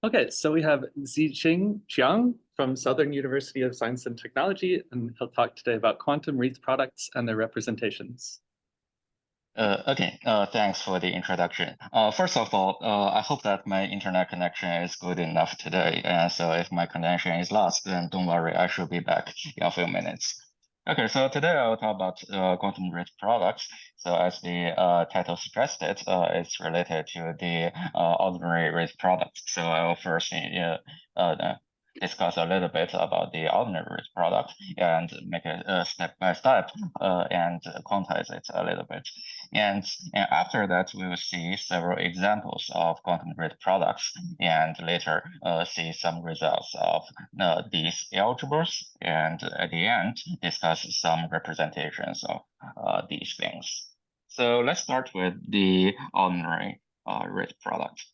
Okay, so we have Ziqing Xiang from Southern University of Science and Technology, and he'll talk today about quantum wreath products and their representations. Okay, thanks for the introduction. First of all, I hope that my internet connection is good enough today. And so if my connection is lost, then don't worry, I should be back in a few minutes. Okay, so today I will talk about quantum wreath products. So as the title suggested, it's related to the ordinary wreath products. So I will first discuss a little bit about the ordinary product and make it step by step and quantize it a little bit. And after that, we will see several examples of quantum grid products and later see some results of these algebras. And at the end, discuss some representations of these things. So let's start with the ordinary grid product.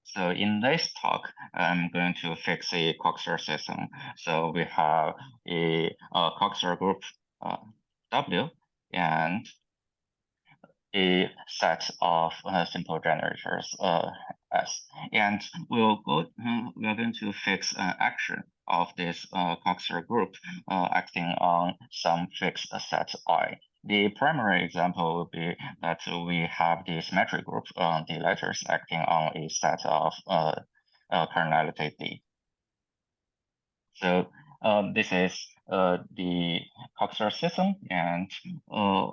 So in this talk, I'm going to fix a Coxer system. So we have a Coxer group W and a set of simple generators S. And we are going to fix action of this Coxer group acting on some fixed set I. The primary example would be that we have the symmetric group, the letters acting on a set of cardinality D. So this is the Coxer system, and we're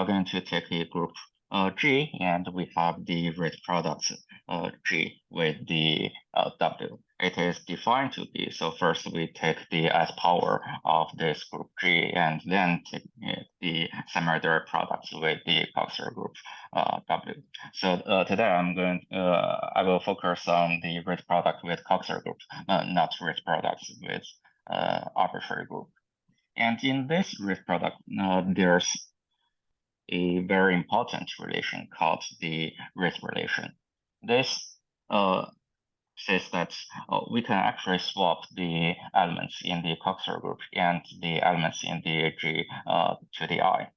going to take a group G, and we have the wreath product G with the W. It is defined to be, so first we take the S power of this group G, and then take the semi-direct products with the Coxer group W. So today I will focus on the wreath product with Coxer group, not wreath products with arbitrary group. And in this wreath product, there's a very important relation called the wreath relation. This says that we can actually swap the elements in the Coxer group and the elements in the G to the I.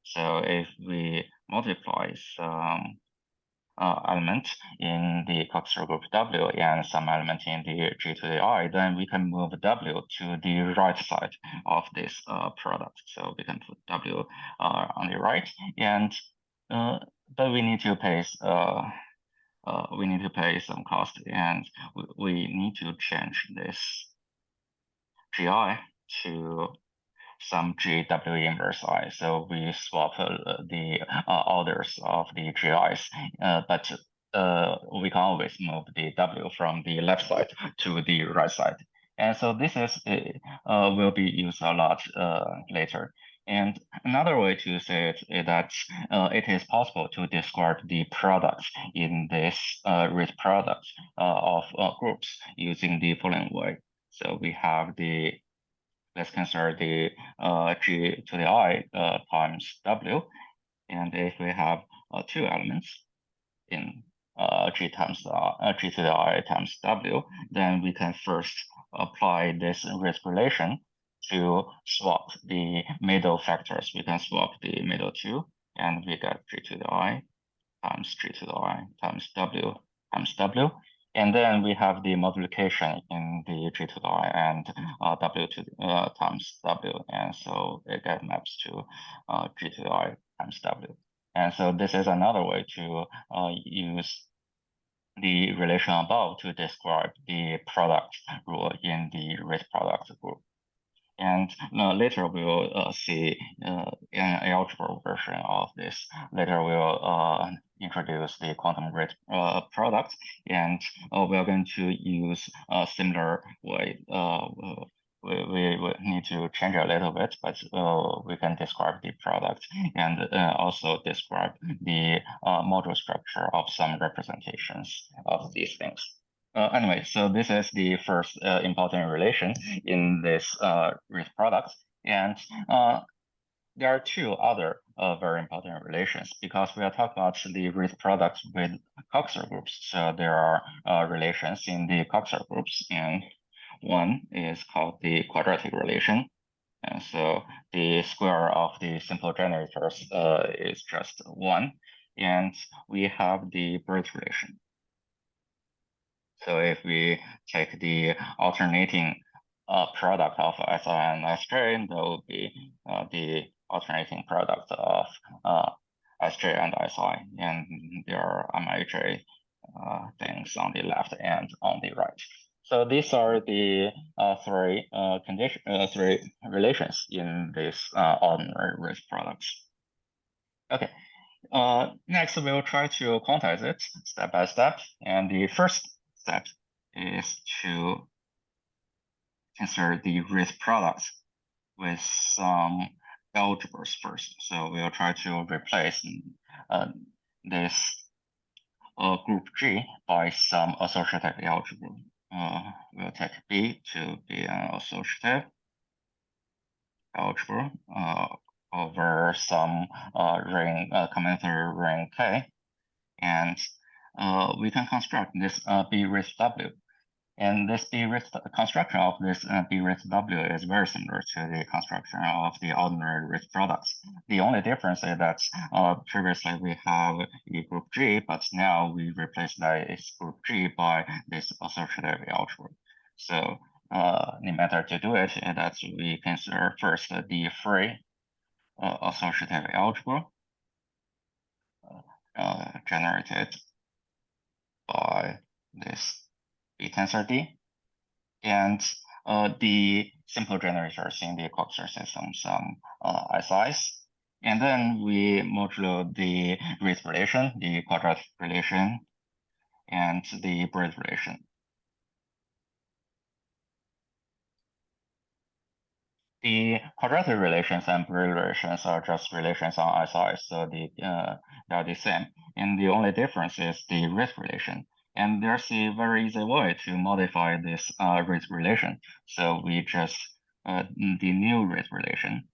So if we multiply some element in the Coxer group W and some element in the G to the I, then we can move W to the right side of this product. So we can put W on the right, and but we need to pay some cost, and we need to change this GI to some GW inverse I. So we swap the orders of the GIs, but we can always move the W from the left side to the right side. And so this is will be used a lot later. And another way to say it is that it is possible to describe the products in this wreath product of groups using the following way. So we have let's consider the G to the I times W. And if we have two elements in G to the I times W, then we can first apply this wreath relation to swap the middle factors. We can swap the middle two, and we get G to the I times G to the I times W times W. And then we have the multiplication in the G to the I and W to the, times W. And so it gets maps to G to the I times W. And so this is another way to use the relation above to describe the product rule in the wreath product group. And later we will see an algebra version of this. Later we will introduce the quantum wreath product, and we are going to use a similar way. We need to change a little bit, but we can describe the product and also describe the module structure of some representations of these things. Anyway, so this is the first important relation in this wreath product. And there are two other very important relations because we are talking about the wreath products with Coxer groups. So there are relations in the Coxer groups, and one is called the quadratic relation. And so the square of the simple generators is just 1. And we have the birth relation. So if we take the alternating product of Si and Sj, that would be the alternating product of Sj and Si, and there are Mij things on the left and on the right. So these are the three relations in this ordinary Wreath products. Okay. Next, we'll try to quantize it step by step. And the first step is to consider the Wreath products with some algebras first. So we'll try to replace this group G by some associative algebra. We'll take B to be an associative algebra over some ring, commutator ring K, and we can construct this B Wreath W. And this B Wreath construction of this B Wreath W is very similar to the construction of the ordinary Wreath products. The only difference is that previously we have a group G, but now we replace this group G by this associative algebra. So the method to do it is that we consider first the free associative algebra generated by this B tensor D, and the simple generators in the Coxer system, some SIs. And then we modulo the Wreath relation, the quadratic relation, and the Braid relation. The quadratic relations and Braid relations are just relations on SIs, so they are the same. And the only difference is the Wreath relation. And there's a very easy way to modify this Wreath relation. So we just, the new Wreath relation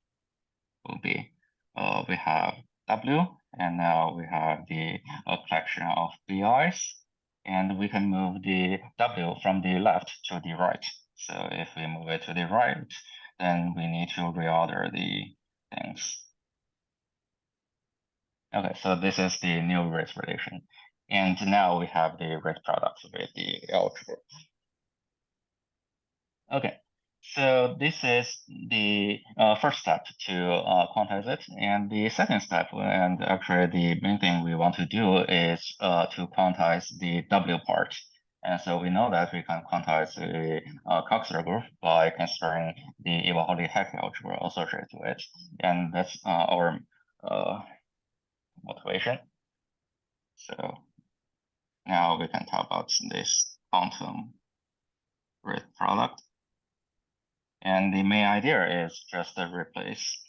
will be, we have W, and now we have the collection of BIs, and we can move the W from the left to the right. So if we move it to the right, then we need to reorder the things. Okay, so this is the new Wreath relation. And now we have the Wreath product with the algebra. Okay, so this is the first step to quantize it. And the second step, and actually the main thing we want to do is to quantize the W part. And so we know that we can quantize the Coxer group by considering the Iwahori-Hecke algebra associated to it. And that's our motivation. So now we can talk about this quantum Wreath product. And the main idea is just to replace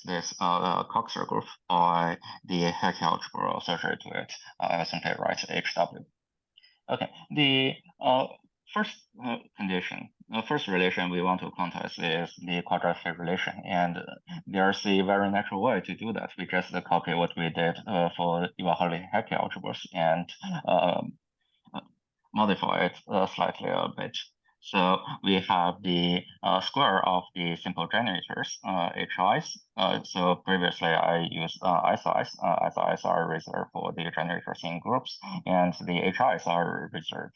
this Coxer group by the Hecke algebra associated to it. I simply write HW. Okay, the first condition, the first relation we want to quantize is the quadratic relation, and there's a very natural way to do that. We just copy what we did for Iwahori-Hecke algebras and modify it slightly a bit. So we have the square of the simple generators, HIs. So previously I used SIs. SIs are reserved for the generators in groups, and the HIs are reserved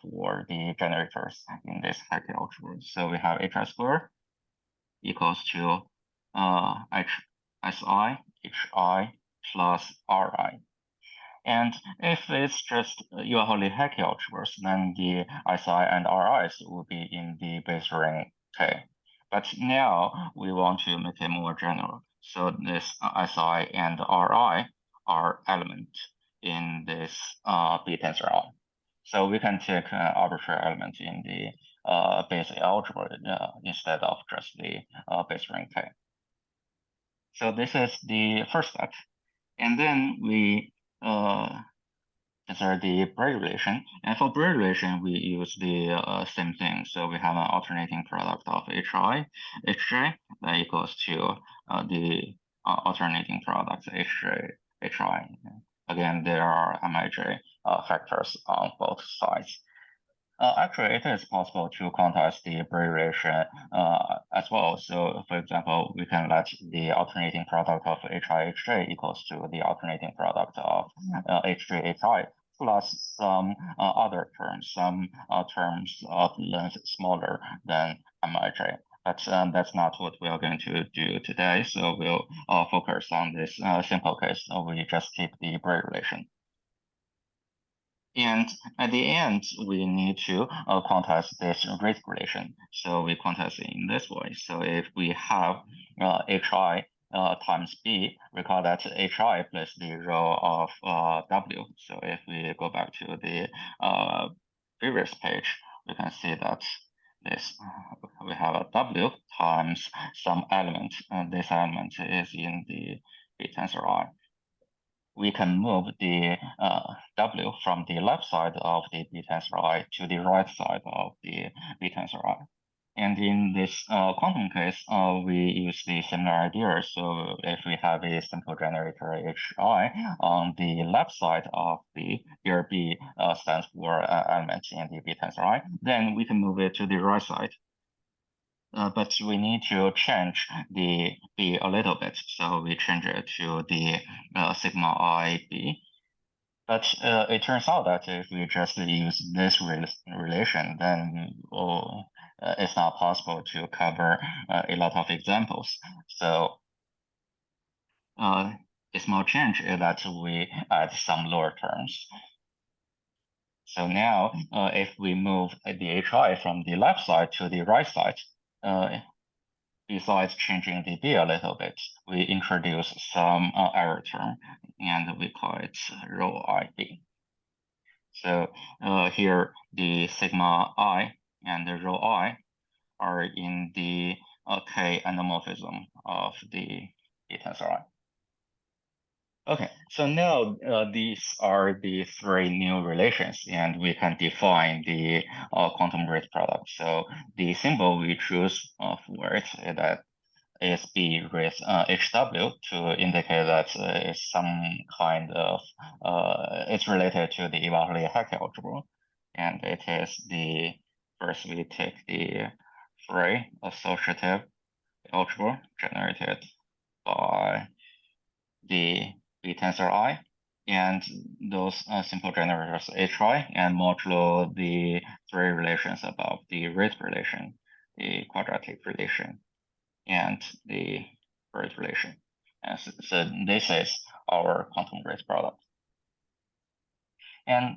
for the generators in this Hecke algebra. So we have HI squared equals to HSI, HI plus RI. And if it's just Iwahori-Hecke algebras, then the SI and RIs will be in the base ring K. But now we want to make it more general. So this SI and RI are elements in this B tensor R. So we can take an arbitrary element in the base algebra instead of just the base ring K. So this is the first step. And then we consider the Braid relation. And for Braid relation, we use the same thing. So we have an alternating product of HI, HJ that equals to the alternating product HJ, HI. Again, there are Mij factors on both sides. Actually, it is possible to quantize the Bray relation as well. So, for example, we can let the alternating product of HI HJ equals to the alternating product of HJ HI plus some other terms, some terms of length smaller than Mij. But that's not what we are going to do today. So we'll focus on this simple case. We just keep the Bray relation. And at the end, we need to quantize this Wreath relation. So we quantize it in this way. So if we have HI times B, recall that HI plus the row of W. So if we go back to the previous page, we can see that we have a W times some element, and this element is in the B tensor I. We can move the W from the left side of the B tensor I to the right side of the B tensor I. And in this quantum case, we use the similar idea. So if we have a simple generator HI on the left side of the here B stands for elements in the B tensor I, then we can move it to the right side. But we need to change the B a little bit. So we change it to the sigma I B. But it turns out that if we just use this relation, then it's not possible to cover a lot of examples. So a small change is that we add some lower terms. So now if we move the HI from the left side to the right side, besides changing the B a little bit, we introduce some error term, and we call it rho IB. So here, the sigma I and the rho I are in the K anamorphism of the B tensor I. Okay, so now these are the three new relations, and we can define the quantum Wreath product. So the symbol we choose for it is that is B with HW to indicate that it's some kind of, it's related to the Wreath-Hecke algebra. And it is the, first we take the free associative algebra generated by the B tensor I, and those simple generators HI, and modulo the three relations above, the Wreath relation, the quadratic relation, and the Wreath relation. And so this is our quantum Wreath product. And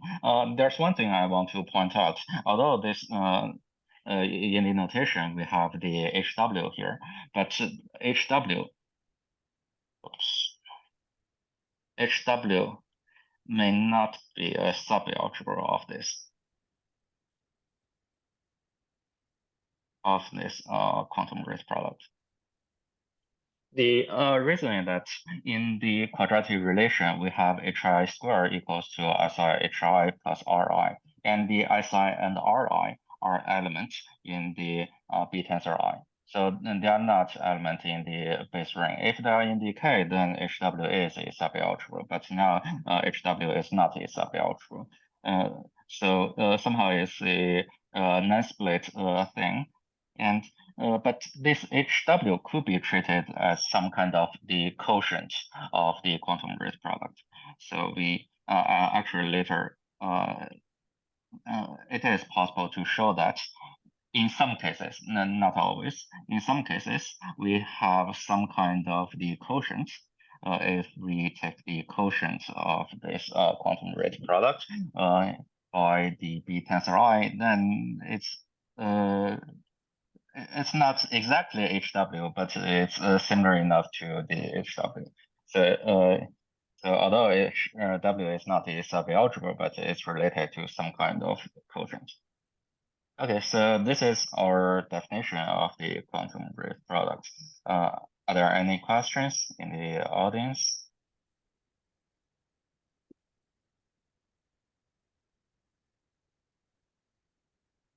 there's one thing I want to point out. Although this in the notation we have the HW here, but HW may not be a subalgebra of this quantum Wreath product. The reason is that in the quadratic relation, we have HI squared equals to SI HI plus RI, and the SI and RI are elements in the B tensor I. So they are not elements in the base ring. If they are in the K, then HW is a subalgebra, but now HW is not a subalgebra. So somehow it's a non-split thing. And but this HW could be treated as some kind of the quotient of the quantum Wreath product. So we actually later, it is possible to show that in some cases, not always, in some cases, we have some kind of the quotient. If we take the quotient of this quantum Wreath product by the B tensor I, then it's not exactly HW, but it's similar enough to the HW. So although W is not a subalgebra, but it's related to some kind of quotient. Okay, so this is our definition of the quantum Wreath product. Are there any questions in the audience?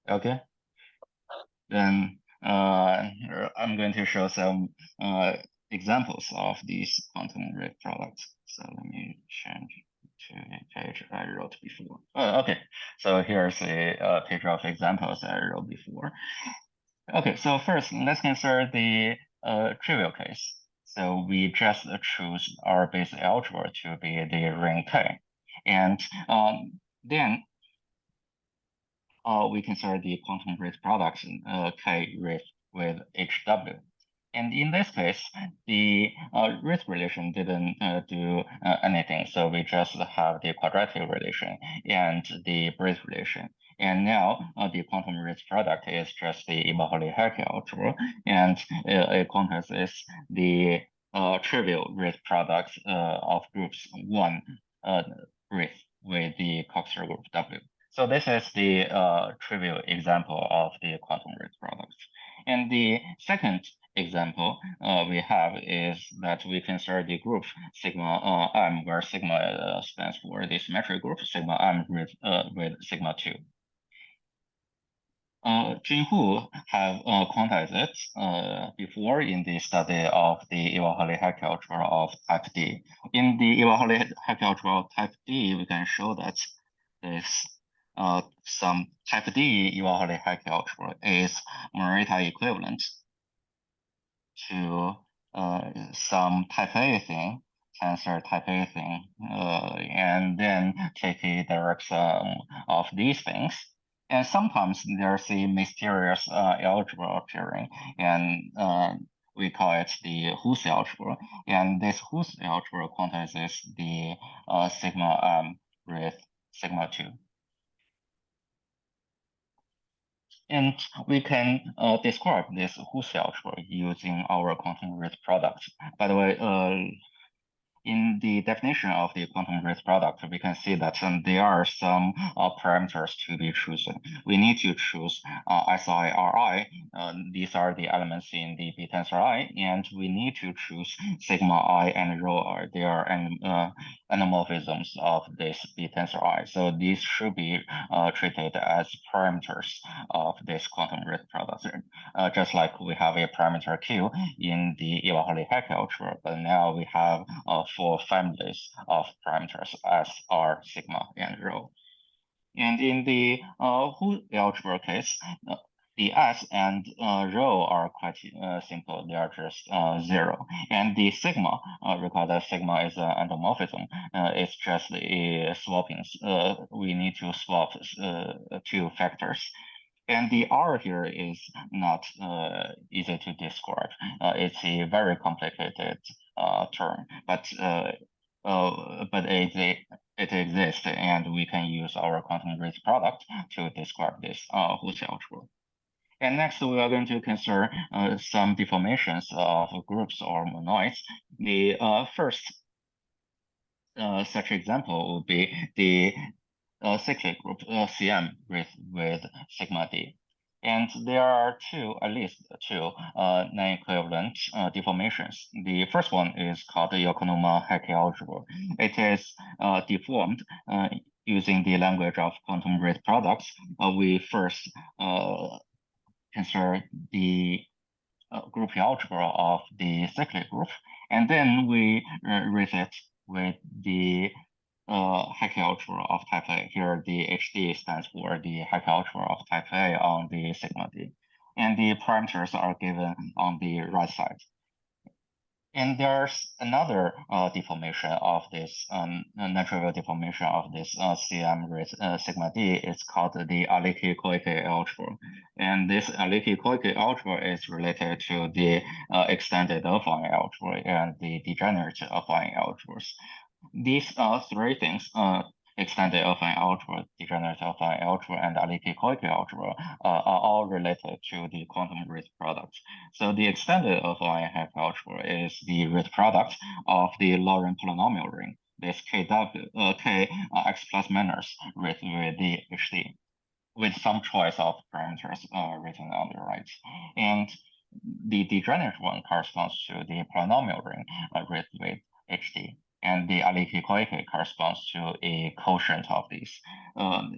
Okay, then I'm going to show some examples of these quantum Wreath products. So let me change to a page I wrote before. Okay, So here's a picture of examples I wrote before. Okay, so first let's consider the trivial case. So we just choose our base algebra to be the ring K, and then we consider the quantum Wreath products K with HW. And in this case, the Wreath relation didn't do anything. So we just have the quadratic relation and the Wreath relation. And now the quantum Wreath product is just the Hecke algebra, and it quantizes the trivial Wreath products of groups 1 Wreath with the Coxeter group W. So this is the trivial example of the quantum Wreath products. And the second example we have is that we consider the group sigma m, where sigma stands for the symmetric group, sigma m with sigma 2. Chun-Ju have quantized it before in the study of the Hecke algebra of type D. In the Hecke algebra of type D, we can show that this some type D Hecke algebra is Morita equivalent to some type A thing, tensor type A thing, and then take a direct sum of these things. And sometimes there's a mysterious algebra appearing, and we call it the Hus algebra. And this Hus algebra quantizes the sigma m with sigma 2. And we can describe this Hus algebra using our quantum Wreath product. By the way, in the definition of the quantum Wreath product, we can see that there are some parameters to be chosen. We need to choose SI, RI. These are the elements in the B tensor I, and we need to choose sigma I and rho I. They are anamorphisms of this B tensor I. So these should be treated as parameters of this quantum Wreath product. Just like we have a parameter Q in the Hecke algebra, but now we have 4 families of parameters S, R, sigma, and rho. And in the Hus algebra case, the S and rho are quite simple. They are just 0. And the sigma, recall that sigma is an endomorphism. It's just a swapping. We need to swap 2 factors. And the R here is not easy to describe. It's a very complicated term, but it exists, and we can use our quantum Wreath product to describe this Hus algebra. And next, we are going to consider some deformations of groups or monoids. The first such example would be the cyclic group CM with sigma D. And there are at least two non-equivalent deformations. The first one is called the Hecke algebra. It is deformed using the language of quantum Wreath products. We first consider the group algebra of the cyclic group, and then we write it with the Hecke algebra of type A. Here, the HD stands for the Hecke algebra of type A on the sigma D. And the parameters are given on the right side. And there's another deformation of this, non-trivial deformation of this CM with sigma D. It's called the Ariki-Koike algebra. And this Ariki-Koike algebra is related to the extended affine algebra and the degenerate affine algebras. These 3 things, extended affine algebra, degenerate affine algebra, and Ariki-Koike algebra are all related to the quantum Wreath product. So the extended affine algebra is the Wreath product of the Laurent polynomial ring, this K x plus minus with the HD, with some choice of parameters written on the right. And the degenerate one corresponds to the polynomial ring with HD. And the Ariki-Koike corresponds to a quotient of these. For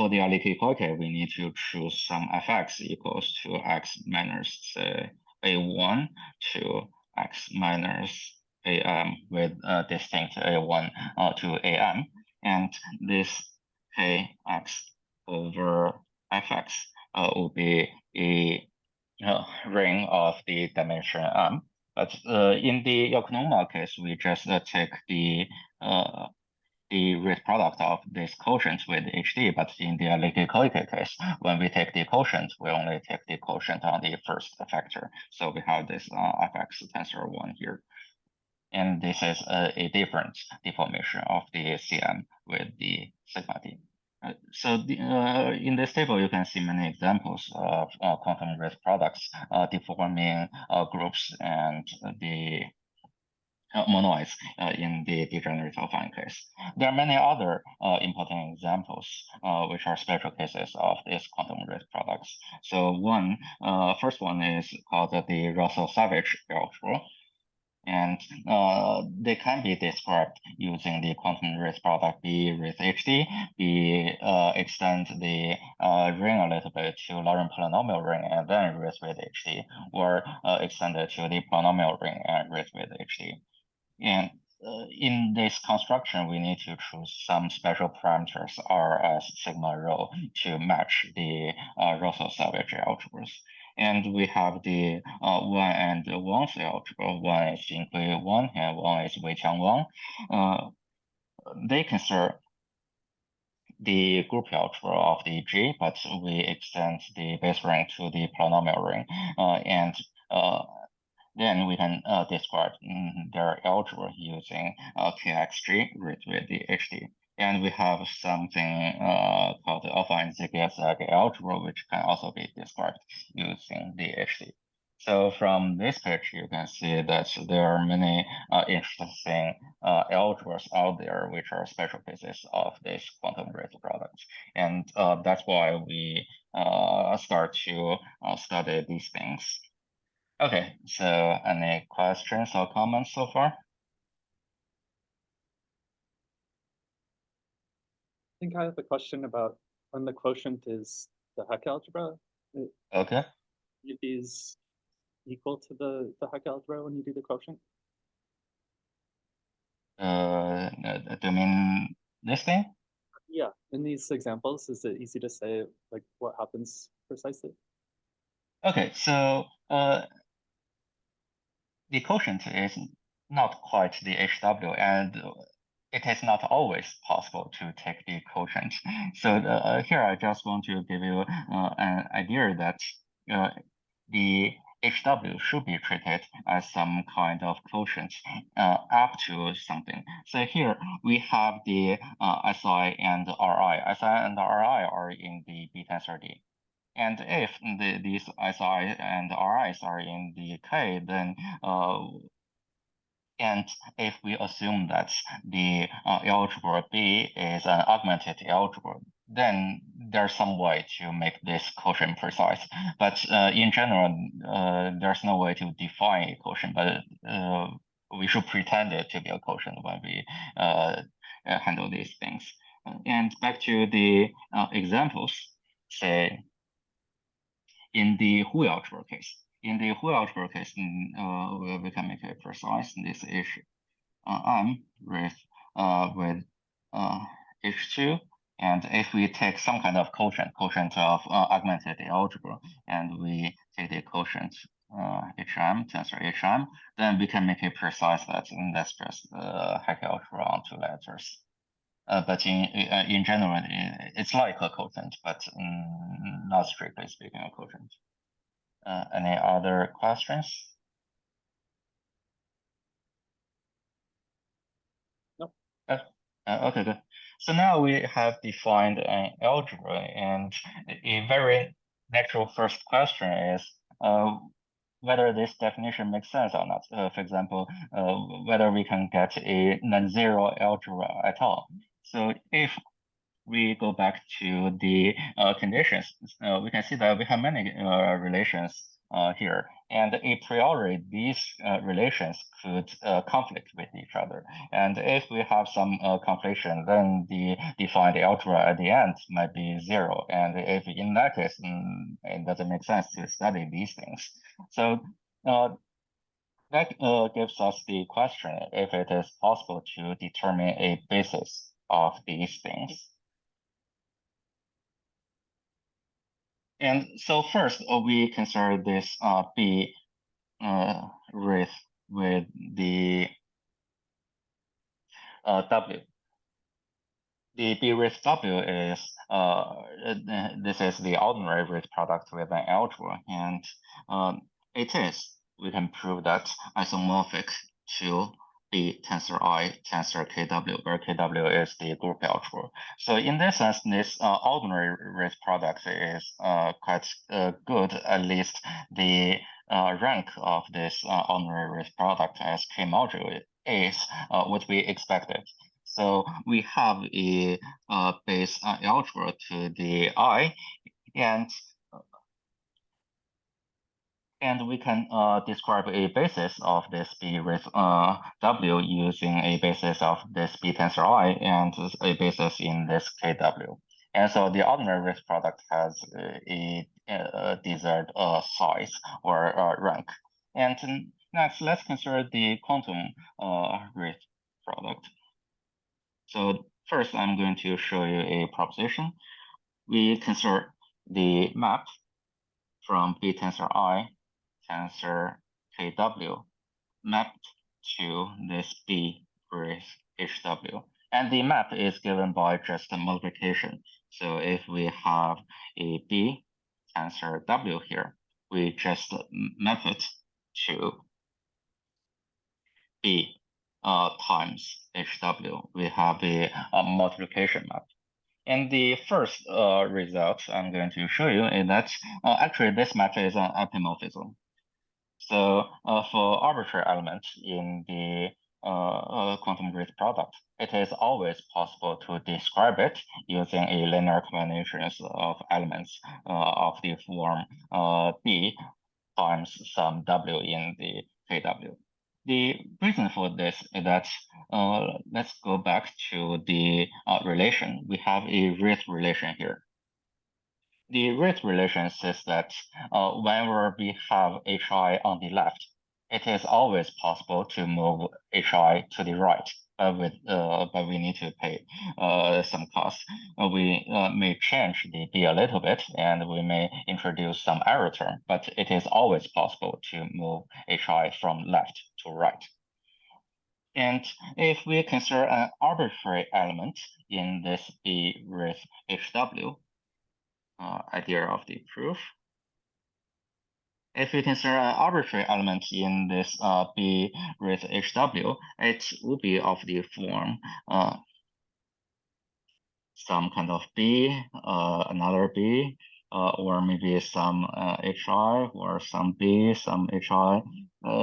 the Ariki-Koike, we need to choose some fx equals to x minus, say, a1 to x minus am with distinct a1 to am. and this kx over fx will be a ring of the dimension m. But in the Yakunoma case, we just take the Wreath product of this quotient with HD, but in the Ariki-Koike case, when we take the quotient, we only take the quotient on the first factor. So we have this fx tensor 1 here. And this is a different deformation of the Cm with the sigma d. In this table, you can see many examples of quantum Wreath products deforming groups and the monoids in the degenerate affine case. There are many other important examples which are special cases of these quantum Wreath products. So first one is called the Rosso-Savage algebra. And they can be described using the quantum Wreath product B with HD. We extend the ring a little bit to Laurent polynomial ring and then Wreath with HD, or extend it to the polynomial ring and Wreath with HD. And in this construction, we need to choose some special parameters R as sigma rho to match the Rosso-Savage algebras. And we have the Wan and Wang's algebra. One is Ziqing Wang and one is Weiqiang Wang. They consider the group algebra of the G, but we extend the base ring to the polynomial ring. And then we can describe their algebra using KXG with the HD. And we have something called the affine zigzag algebra, which can also be described using the HD. So from this page, you can see that there are many interesting algebras out there, which are special cases of this quantum Wreath product. And that's why we start to study these things. Okay, so any questions or comments so far? I think I have a question about when the quotient is the Hecke algebra. Okay. It is equal to the Hecke algebra when you do the quotient? Do you mean this thing? Yeah, in these examples, is it easy to say like what happens precisely? Okay, so the quotient is not quite the HW, and it is not always possible to take the quotient. So here I just want to give you an idea that the HW should be treated as some kind of quotient up to something. So here we have the SI and RI. SI and RI are in the B tensor D. And if these SI and RIs are in the K, then and if we assume that the algebra B is an augmented algebra, then there's some way to make this quotient precise. But in general, there's no way to define a quotient, but we should pretend it to be a quotient when we handle these things. And back to the examples, say, in the Hu algebra case. In the Hu algebra case, we can make it precise. This is M with H2. And if we take some kind of quotient of augmented algebra, and we take the quotient HM, tensor HM, then we can make it precise that that's just Hecke algebra on two letters. But in general, it's like a quotient, but not strictly speaking a quotient. Any other questions? No. Okay, good. So now we have defined an algebra, and a very natural first question is whether this definition makes sense or not. For example, whether we can get a non-zero algebra at all. So if we go back to the conditions, we can see that we have many relations here. And a priori, these relations could conflict with each other. And if we have some confliction, then the defined algebra at the end might be zero. And if in that case, it doesn't make sense to study these things. So that gives us the question if it is possible to determine a basis of these things. And so first, we consider this B Wreath with the W. The B Wreath W is this is the ordinary Wreath product with an algebra, and we can prove that isomorphic to B tensor I tensor KW, where KW is the group algebra. So in this sense, this ordinary Wreath product is quite good. At least the rank of this ordinary Wreath product as K module is what we expected. So we have a base algebra to the I, and we can describe a basis of this B with W using a basis of this B tensor I and a basis in this KW. And so the ordinary Wreath product has a desired size or rank. And next, let's consider the quantum Wreath product. So first, I'm going to show you a proposition. We consider the map from B tensor I tensor KW mapped to this B with HW. And the map is given by just a multiplication. So if we have a B tensor W here, we just map it to B times HW. We have a multiplication map. And the first result I'm going to show you is that actually this map is an epimorphism. So for arbitrary elements in the quantum Wreath product, it is always possible to describe it using a linear combinations of elements of the form B times some W in the KW. The reason for this is that let's go back to the relation. We have a Wreath relation here. The Wreath relation says that whenever we have HI on the left, it is always possible to move HI to the right, but we need to pay some cost. We may change the B a little bit, and we may introduce some error term, but it is always possible to move HI from left to right. And if we consider an arbitrary element in this B with HW, idea of the proof. If we consider an arbitrary element in this B with HW, it will be of the form some kind of B, another B, or maybe some HI, or some B, some HI,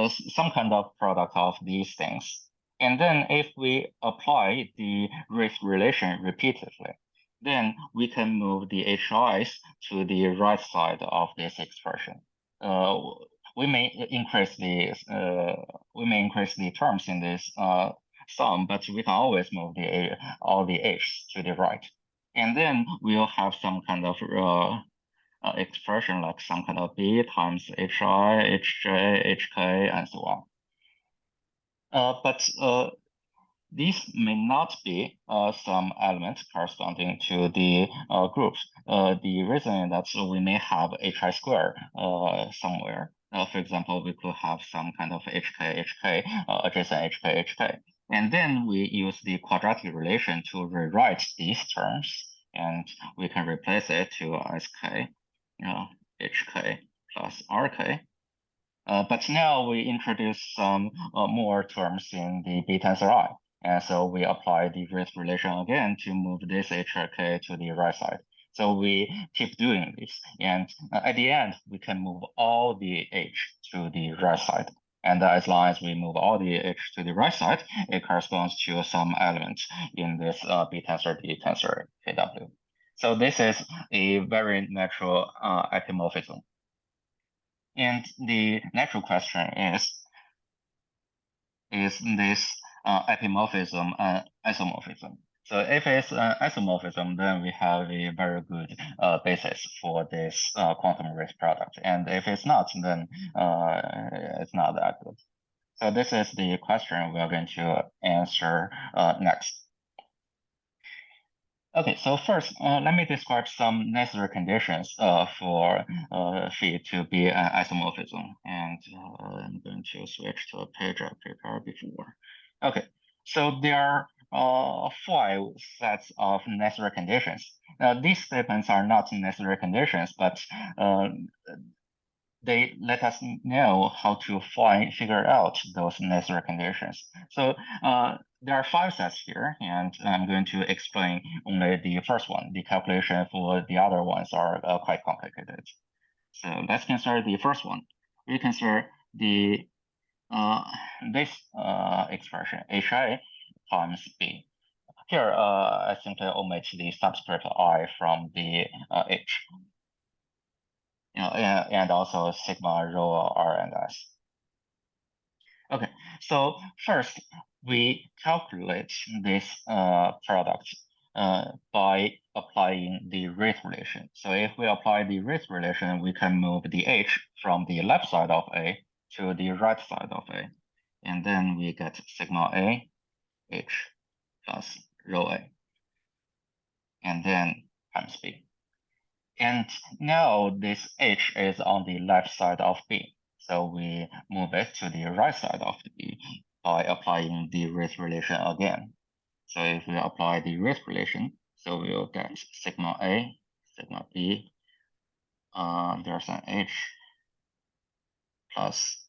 some kind of product of these things. And then if we apply the Wreath relation repeatedly, then we can move the HIs to the right side of this expression. We may increase the terms in this sum, but we can always move all the H's to the right. And then we'll have some kind of expression like some kind of B times HI, HJ, HK, and so on. But these may not be some elements corresponding to the groups. The reason is that we may have HI square somewhere. For example, we could have some kind of HK, adjacent HK. And then we use the quadratic relation to rewrite these terms, and we can replace it to SK, HK plus RK. But now we introduce some more terms in the B tensor I. And so we apply the Wreath relation again to move this HRK to the right side. So we keep doing this. And at the end, we can move all the H to the right side. And as long as we move all the H to the right side, it corresponds to some element in this B tensor KW. So this is a very natural epimorphism. And the natural question is this epimorphism isomorphism? So if it's isomorphism, then we have a very good basis for this quantum Wreath product. And if it's not, then it's not that good. So this is the question we're going to answer next. Okay, so first, let me describe some necessary conditions for phi to be an isomorphism. And I'm going to switch to a page I prepared before. Okay, so there are 5 sets of necessary conditions. Now, these statements are not necessary conditions, but they let us know how to figure out those necessary conditions. So there are 5 sets here, and I'm going to explain only the first one. The calculation for the other ones are quite complicated. So let's consider the first one. We consider the this expression hi times b. Here, I simply omit the subscript I from the h. And also sigma, rho, r, and s. Okay, so first we calculate this product by applying the Wreath relation. So if we apply the Wreath relation, we can move the h from the left side of A to the right side of A. And then we get sigma A h plus rho A. And then times B. And now this h is on the left side of B. So we move it to the right side of B by applying the Wreath relation again. So if we apply the Wreath relation, so we'll get sigma A, sigma B, there's an h plus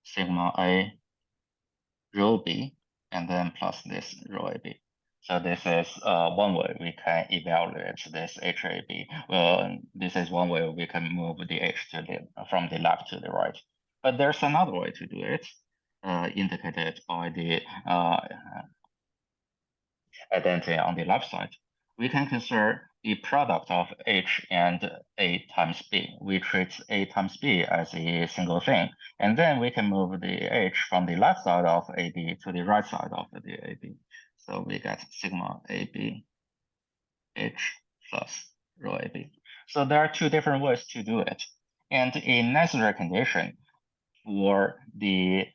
sigma A rho B, and then plus this rho AB. So this is one way we can evaluate this HAB. Well, this is one way we can move the H to from the left to the right. But there's another way to do it, indicated by the identity on the left side. We can consider the product of H and A times B. We treat A times B as a single thing, and then we can move the H from the left side of AB to the right side of the AB. So we get sigma AB H plus rho AB. So there are 2 different ways to do it. And a necessary condition for the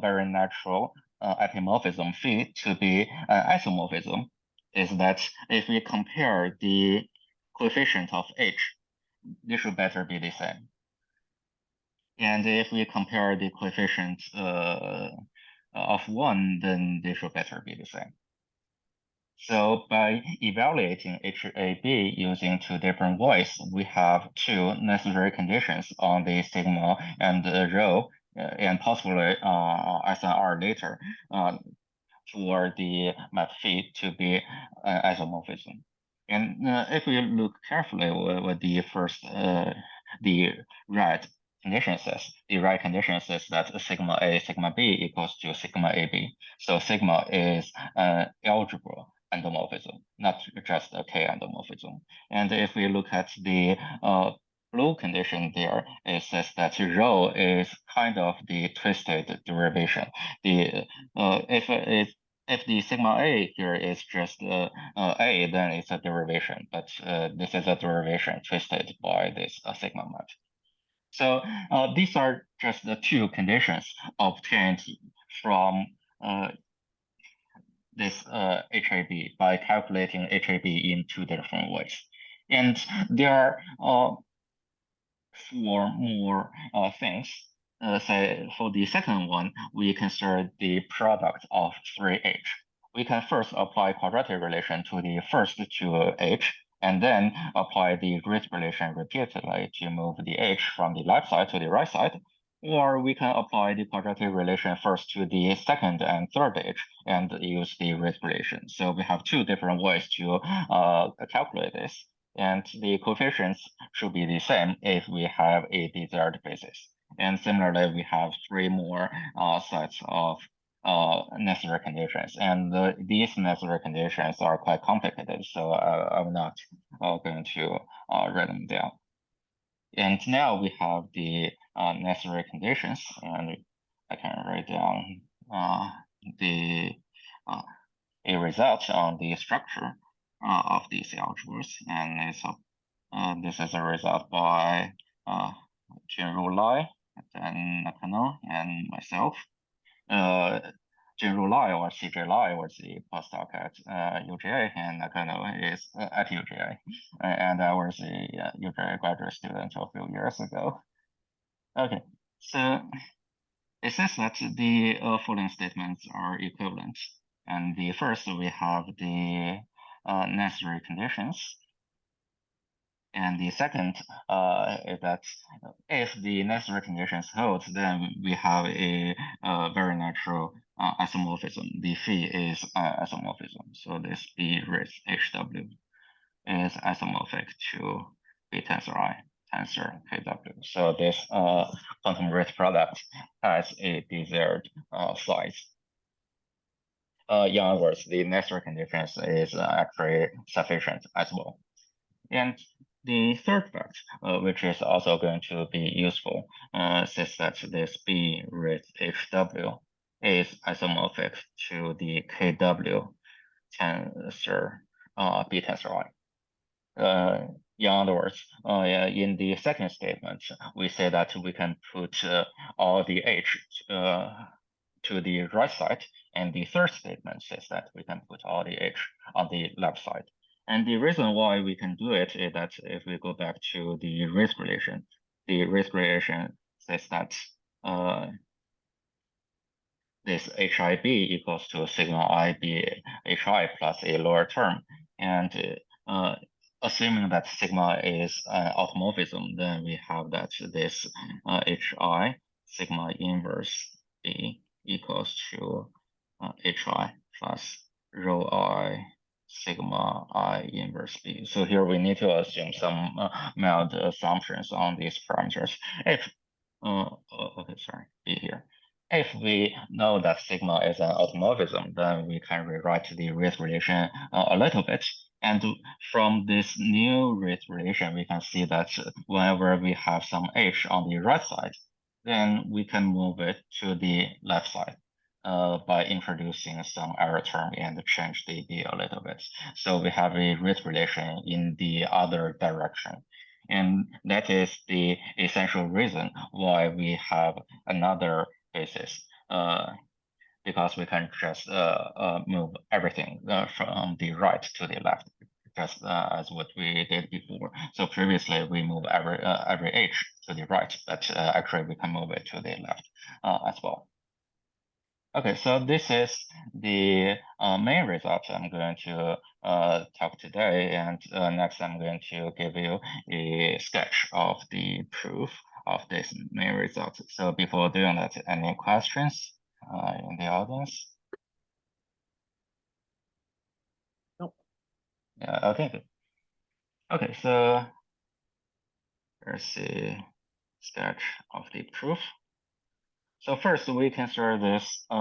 very natural epimorphism phi to be an isomorphism is that if we compare the coefficient of h, they should better be the same. And if we compare the coefficient of 1, then they should better be the same. So by evaluating HAB using 2 different ways, we have 2 necessary conditions on the sigma and rho, and possibly SNR later, for the map phi to be isomorphism. And if we look carefully with the first, the right condition says, the right condition says that sigma A, sigma B equals to sigma AB. So sigma is algebra endomorphism, not just a K endomorphism. And if we look at the blue condition there, it says that rho is kind of the twisted derivation. The if the sigma A here is just A, then it's a derivation, but this is a derivation twisted by this sigma map. So these are just the 2 conditions obtained from this HAB by calculating HAB in 2 different ways. And there are 4 more things. Say for the second one, we consider the product of 3h. We can first apply quadratic relation to the first 2h, and then apply the Wreath relation repeatedly to move the h from the left side to the right side. Or we can apply the quadratic relation first to the second and third h and use the Wreath relation. So we have 2 different ways to calculate this. And the coefficients should be the same if we have a desired basis. And similarly, we have 3 more sets of necessary conditions. And these necessary conditions are quite complicated, so I'm not going to write them down. And now we have the necessary conditions, and I can write down a result on the structure of these algebras, and it's this is a result by Chun-Ju, then Nakano, and myself. Chun-Ju or CJ Lai was the postdoc at UGA, and Nakano is at UGA, and I was a UGA graduate student a few years ago. Okay, so it says that the following statements are equivalent, and the first we have the necessary conditions. And the second is that if the necessary conditions hold, then we have a very natural isomorphism. The phi is isomorphism. So this B Wreath HW is isomorphic to B tensor I tensor KW. So this quantum Wreath product has a desired size. In other words, the necessary conditions is actually sufficient as well. And the third fact, which is also going to be useful, says that this B Wreath HW is isomorphic to the KW tensor B tensor I. In other words, in the second statement, we say that we can put all the H to the right side, and the third statement says that we can put all the H on the left side. And the reason why we can do it is that if we go back to the Wreath relation, the Wreath relation says that this HIB equals to sigma IB HI plus a lower term. And assuming that sigma is an automorphism, then we have that this HI sigma inverse B equals to HI plus rho I sigma I inverse B. So here we need to assume some mild assumptions on these parameters. If okay, sorry, B here. If we know that sigma is an automorphism, then we can rewrite the Wreath relation a little bit. And from this new Wreath relation, we can see that whenever we have some H on the right side, then we can move it to the left side by introducing some error term and change the B a little bit. So we have a Wreath relation in the other direction. And that is the essential reason why we have another basis, because we can just move everything from the right to the left, just as what we did before. So previously we move every H to the right, but actually we can move it to the left as well. Okay, so this is the main result I'm going to talk today, and next I'm going to give you a sketch of the proof of this main result. So before doing that, any questions in the audience? Nope. Yeah, okay, good. Okay, so here's the sketch of the proof. So first we consider this B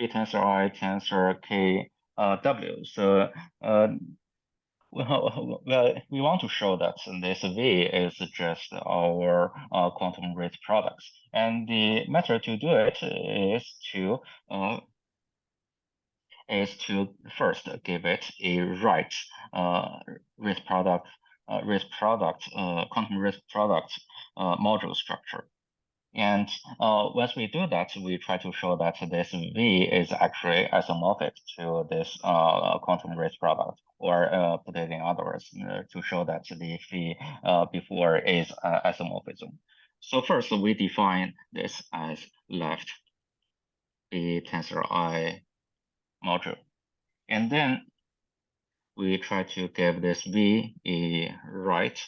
tensor I tensor K W. So well, we want to show that this V is just our quantum Wreath products, and the method to do it is to first give it a right Wreath product quantum Wreath product module structure. And once we do that, we try to show that this V is actually isomorphic to this quantum Wreath product, or put it in other words, to show that the phi before is isomorphism. So first, we define this as left B tensor I module. And then we try to give this V a right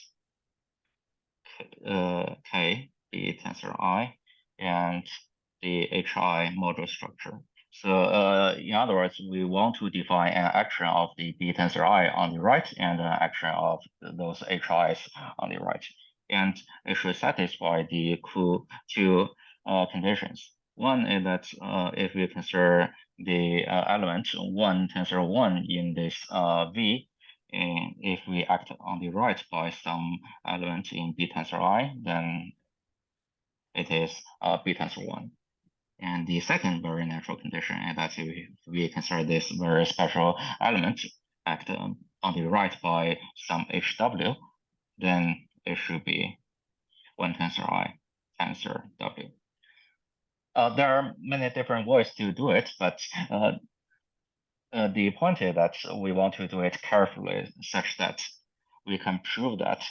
K B tensor I and the HI module structure. So in other words, we want to define an action of the B tensor I on the right and an action of those HIs on the right. And it should satisfy the two conditions. One is that if we consider the element 1 tensor 1 in this V, and if we act on the right by some element in B tensor I, then it is B tensor 1. And the second very natural condition is that if we consider this very special element act on the right by some HW, then it should be 1 tensor I tensor W. There are many different ways to do it, but the point is that we want to do it carefully such that we can prove that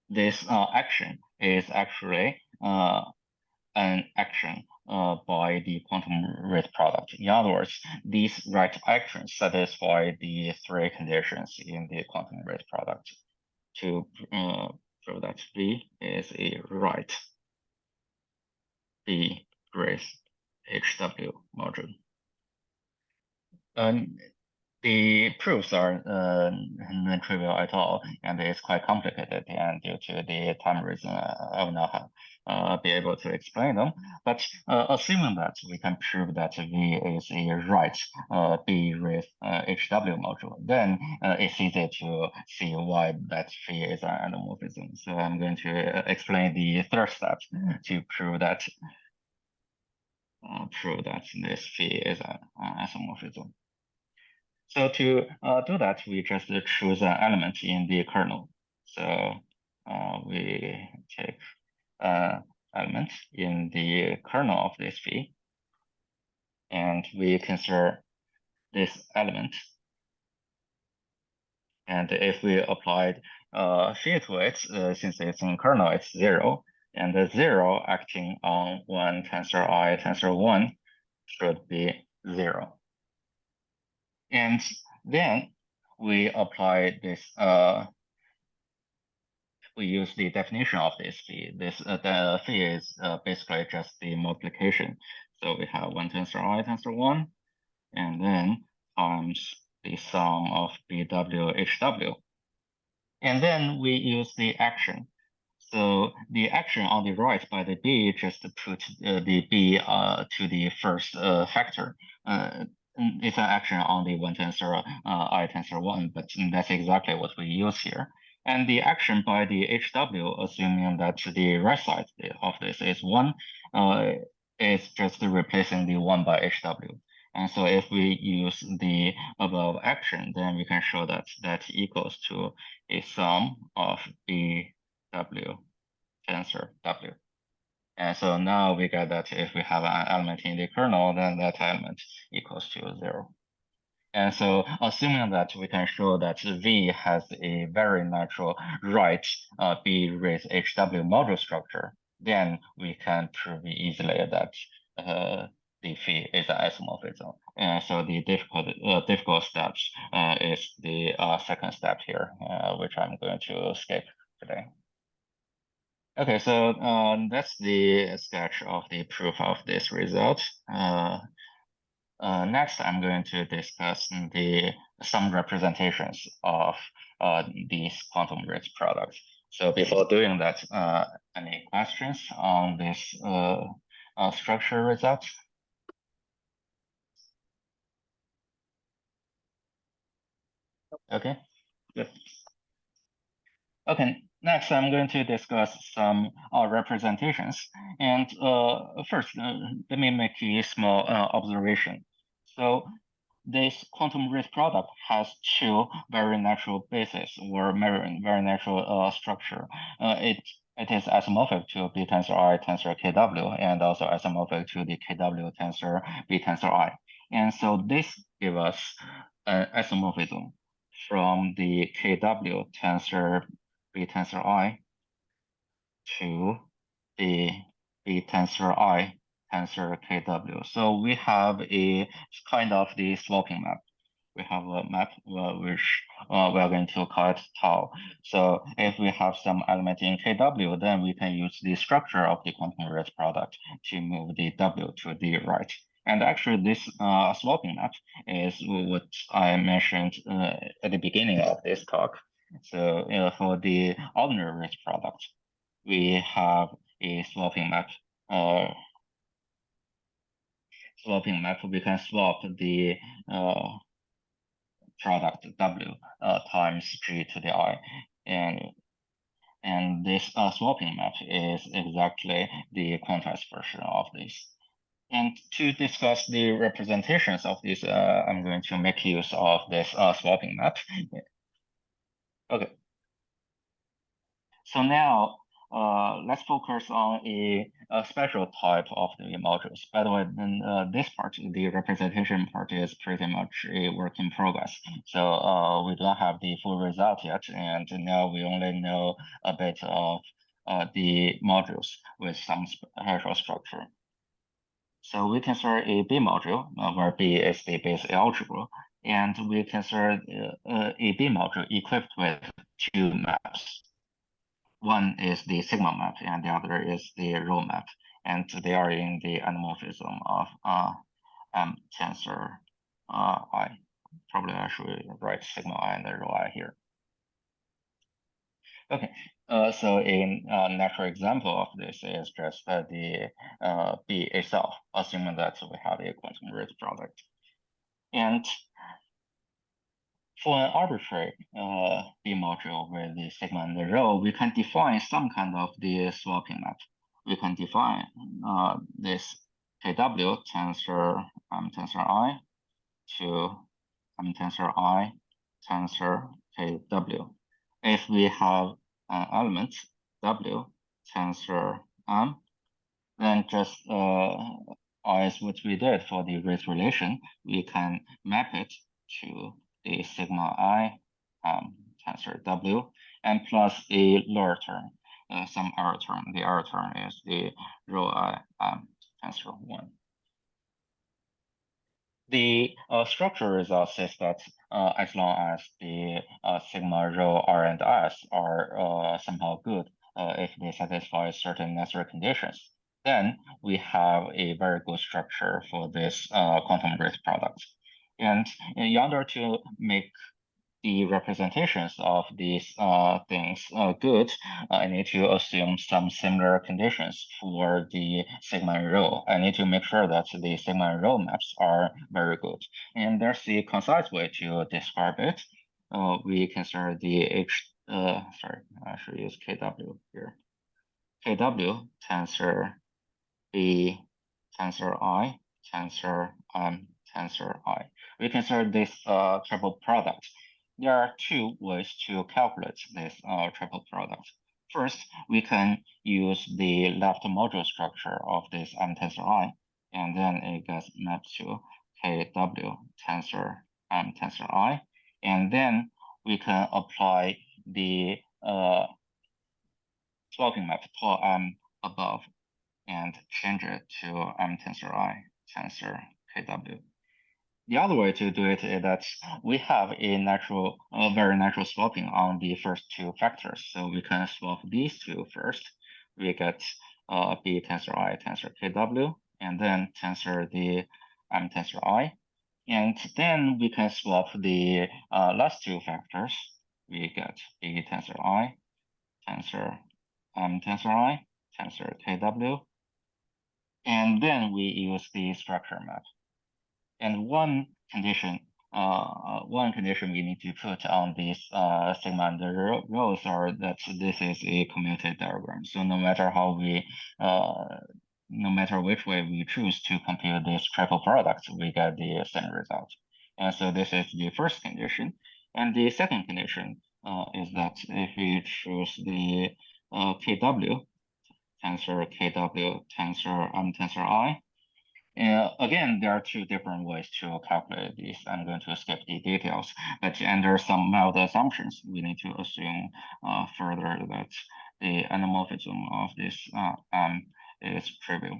this action is actually an action by the quantum Wreath product. In other words, these right actions satisfy the three conditions in the quantum Wreath product to prove that V is a right B Wreath HW module. The proofs are non-trivial at all, and it's quite complicated. And due to the time reason, I will not be able to explain them. But assuming that we can prove that V is a right B with HW module, then it's easy to see why that V is an isomorphism. So I'm going to explain the third step to prove that this V is an isomorphism. So to do that, we just choose an element in the kernel. So we take an element in the kernel of this V, and we consider this element. And if we applied phi to it, since it's in kernel, it's 0. And the 0 acting on one tensor I tensor 1 should be 0. And then we apply this, we use the definition of this phi. The phi is basically just the multiplication. So we have one tensor I tensor 1, and then times the sum of BW HW. And then we use the action. So the action on the right by the B, just put the B to the first factor. It's an action on the one tensor I tensor 1, but that's exactly what we use here. And the action by the HW, assuming that the right side of this is 1, is just replacing the 1 by HW. And so if we use the above action, then we can show that that equals to a sum of BW tensor W. And so now we get that if we have an element in the kernel, then that element equals to 0. And so assuming that we can show that V has a very natural right B with HW module structure, then we can prove easily that the phi is an isomorphism. And so the difficult steps is the second step here, which I'm going to skip today. Okay, so that's the sketch of the proof of this result. Next, I'm going to discuss some representations of these quantum Wreath products. So before doing that, any questions on this structure result? Okay, good. Okay, next I'm going to discuss some representations. And first, let me make a small observation. So this quantum Wreath product has two very natural bases or very natural structure. It is isomorphic to B tensor I tensor KW and also isomorphic to the KW tensor B tensor I. And so this gives us an isomorphism from the KW tensor B tensor I to the B tensor I tensor KW. So we have a kind of the swapping map. We have a map which we are going to call it tau. So if we have some element in KW, then we can use the structure of the quantum Wreath product to move the W to the right. And actually this swapping map is what I mentioned at the beginning of this talk. So for the ordinary Wreath product, we have a swapping map. We can swap the product W times G to the I, and this swapping map is exactly the quantized version of this. And to discuss the representations of this, I'm going to make use of this swapping map. Okay. So now let's focus on a special type of the modules. By the way, then this part, the representation part, is pretty much a work in progress. So we don't have the full result yet, and now we only know a bit of the modules with some special structure. So we consider a B module, where B is the base algebra, and we consider a B module equipped with two maps. One is the sigma map, and the other is the rho map, and they are in the anamorphism of tensor I. Probably I should write sigma I and the rho I here. Okay, so a natural example of this is just the B itself, assuming that we have a quantum Wreath product. And for an arbitrary B module with the sigma and the rho, we can define some kind of the swapping map. We can define this KW tensor I to tensor I tensor KW. If we have an element W tensor M, then just as what we did for the Wreath relation, we can map it to the sigma I tensor W, and plus a lower term, some error term. The error term is the rho I tensor 1. The structure result says that as long as the sigma, rho, R, and S are somehow good, if they satisfy certain necessary conditions, then we have a very good structure for this quantum Wreath product. And in order to make the representations of these things good, I need to assume some similar conditions for the sigma and rho. I need to make sure that the sigma and rho maps are very good. And there's a concise way to describe it. We consider the sorry, I should use KW here. KW tensor B tensor I tensor tensor I. We consider this triple product. There are two ways to calculate this triple product. First, we can use the left module structure of this tensor I, and then it gets mapped to KW tensor tensor I, and then we can apply the swapping map for above and change it to tensor I tensor KW. The other way to do it is that we have a natural, very natural swapping on the first two factors. So we can swap these two first. We get B tensor I tensor KW, and then tensor the tensor I. And then we can swap the last two factors. We get B tensor I tensor tensor I tensor KW. And then we use the structure map. And one condition we need to put on these sigma and the rho's are that this is a commuted diagram. So no matter how we, no matter which way we choose to compute this triple product, we get the same result. And so this is the first condition. And the second condition is that if we choose the KW tensor KW tensor tensor I. Again, there are two different ways to calculate this. I'm going to skip the details, but under some mild assumptions, we need to assume further that the anamorphism of this is trivial.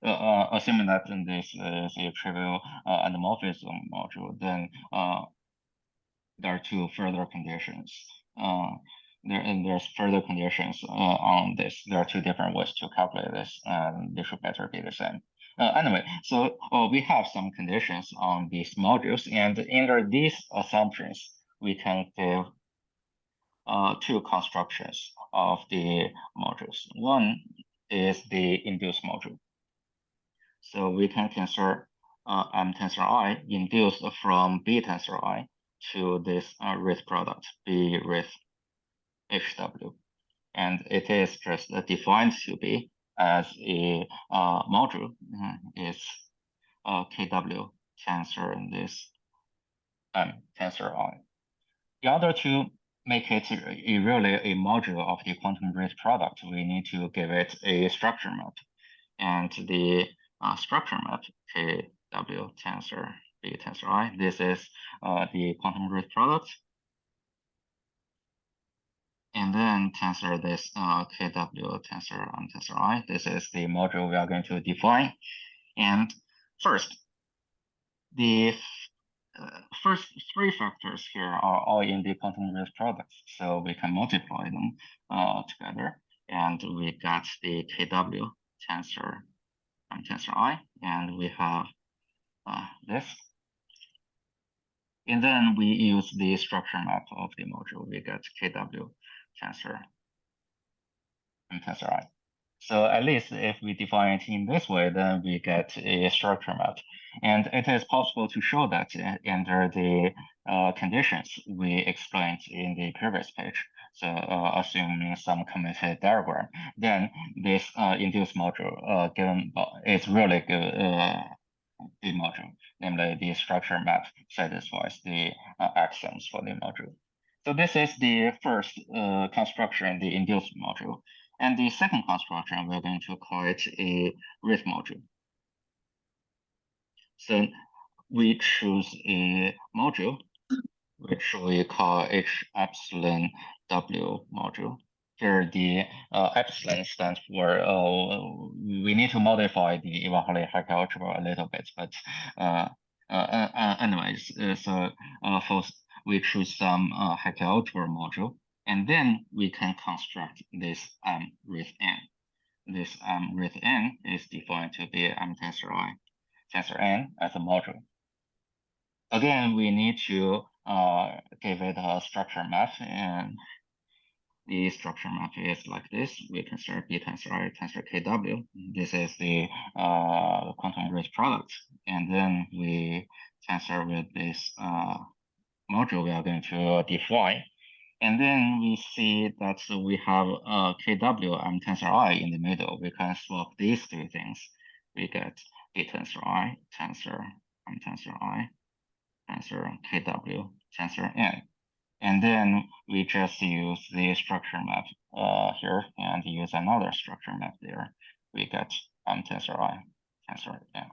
Assuming that this is a trivial anamorphism module, then there are two further conditions. There's further conditions on this. There are two different ways to calculate this, and they should better be the same. Anyway, so we have some conditions on these modules, and under these assumptions, we can give two constructions of the modules. One is the induced module. So we can consider tensor I induced from B tensor I to this Wreath product, B Wreath HW. And it is just defined to be as a module is KW tensor in this tensor I. The other two make it really a module of the quantum Wreath product, we need to give it a structure map. And the structure map, KW tensor B tensor I, this is the quantum Wreath product. And then tensor this KW tensor tensor I, this is the module we are going to define. And first, the first three factors here are all in the quantum Wreath products, so we can multiply them together, and we got the KW tensor tensor I, and we have this. And then we use the structure map of the module. We get KW tensor tensor I. So at least if we define it in this way, then we get a structure map. And it is possible to show that under the conditions we explained in the previous page. So assuming some committed diagram, then this induced module given is really good the module, namely the structure map satisfies the axioms for the module. So this is the first construction, the induced module. And the second construction, we're going to call it a Wreath module. So we choose a module, which we call H epsilon W module. Here, the epsilon stands for, we need to modify the Hecke algebra a little bit, but anyways, so first we choose some Hecke algebra module, and then we can construct this Wreath n. This Wreath n is defined to be tensor I, tensor n as a module. Again, we need to give it a structure map, and the structure map is like this. We tensor B tensor I tensor KW. This is the quantum Wreath product. And then we tensor with this module we are going to define. And then we see that we have KW tensor I in the middle. We can swap these two things. We get B tensor I tensor I tensor KW tensor n. And then we just use the structure map here and use another structure map there. We get tensor I tensor n.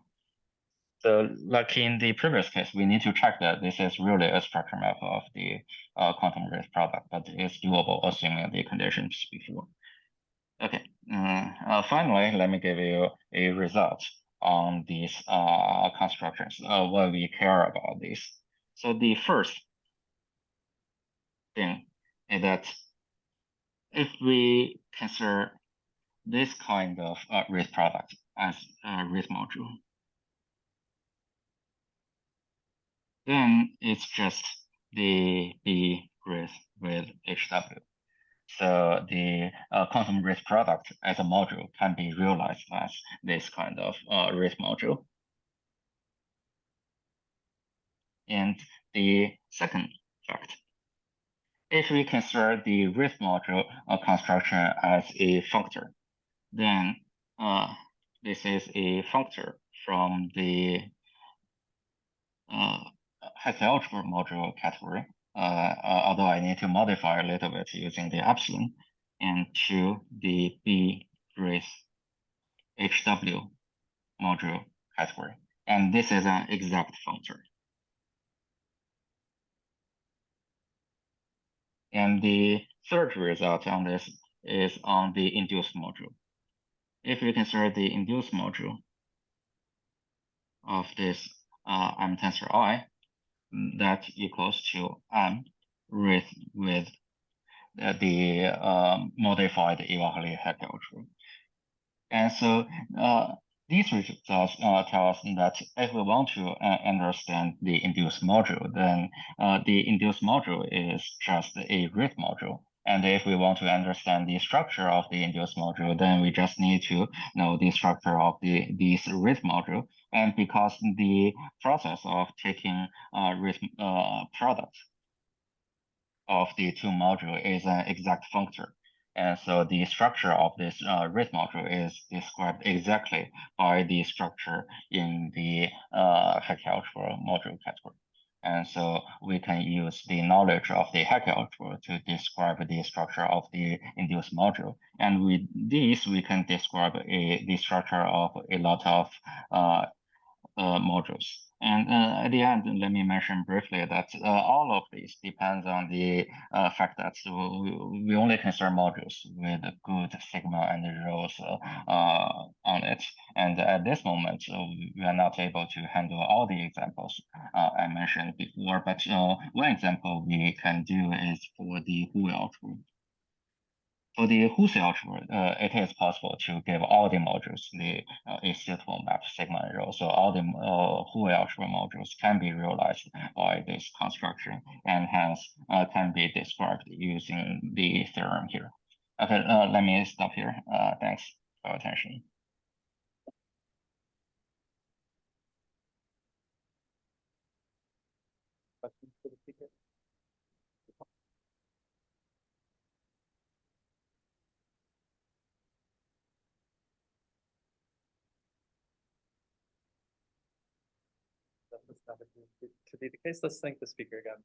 So like in the previous case, we need to check that this is really a structure map of the quantum Wreath product, but it's doable assuming the conditions before. Okay, finally, let me give you a result on these constructions, what we care about this. So the first thing is that if we consider this kind of Wreath product as a Wreath module, then it's just the B Wreath with HW. So the quantum Wreath product as a module can be realized as this kind of Wreath module. And the second fact, if we consider the Wreath module construction as a functor, then this is a functor from the Hecke algebra module category, although I need to modify a little bit using the epsilon, and to the B Wreath HW module category. And this is an exact functor. And the third result on this is on the induced module. If we consider the induced module of this tensor I, that equals to Wreath with the modified Hecke algebra. And so these results tell us that if we want to understand the induced module, then the induced module is just a Wreath module. And if we want to understand the structure of the induced module, then we just need to know the structure of this Wreath module. And because the process of taking Wreath product of the two modules is an exact functor. And so the structure of this Wreath module is described exactly by the structure in the Hecke algebra module category. And so we can use the knowledge of the Hecke algebra to describe the structure of the induced module. And with this, we can describe the structure of a lot of modules. And at the end, let me mention briefly that all of this depends on the fact that we only consider modules with a good sigma and rows on it. And at this moment, we are not able to handle all the examples I mentioned before. But one example we can do is for the Hu algebra. For the Husserl algebra, it is possible to give all the modules a suitable map sigma and rho. So all the Husserl algebra modules can be realized by this construction and hence can be described using the theorem here. Okay, let me stop here. Thanks for your attention. Questions for the speaker? That was not to be the case. Let's thank the speaker again.